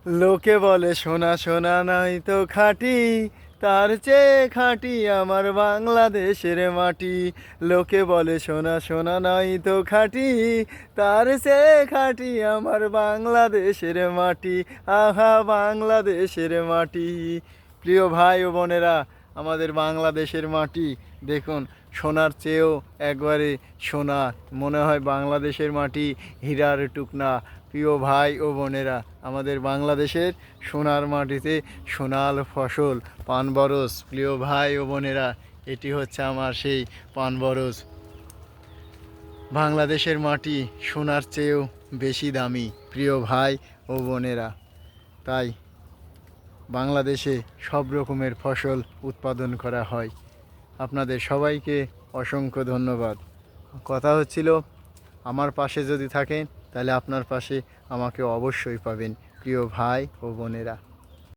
লোকে বলে সোনা সোনা নাই তো খাঁটি, তার চেয়ে খাঁটি আমার বাংলাদেশের মাটি। লোকে বলে সোনা সোনা নাই তো খাঁটি, তার চেয়ে খাঁটি আমার বাংলাদেশের মাটি। আহা বাংলাদেশের মাটি। প্রিয় ভাই ও বোনেরা, আমাদের বাংলাদেশের মাটি দেখুন, সোনার চেয়েও একবারে সোনা। মনে হয় বাংলাদেশের মাটি হীরার টুকনা। প্রিয় ভাই ও বোনেরা, আমাদের বাংলাদেশের সোনার মাটিতে সোনাল ফসল পান বরজ। প্রিয় ভাই ও বোনেরা, এটি হচ্ছে আমার সেই পান বরজ। বাংলাদেশের মাটি সোনার চেয়েও বেশি দামি প্রিয় ভাই ও বোনেরা। তাই বাংলাদেশে সব রকমের ফসল উৎপাদন করা হয়। আপনাদের সবাইকে অসংখ্য ধন্যবাদ। কথা হচ্ছিল, আমার পাশে যদি থাকেন তাহলে আপনার পাশে আমাকে অবশ্যই পাবেন প্রিয় ভাই ও বোনেরা।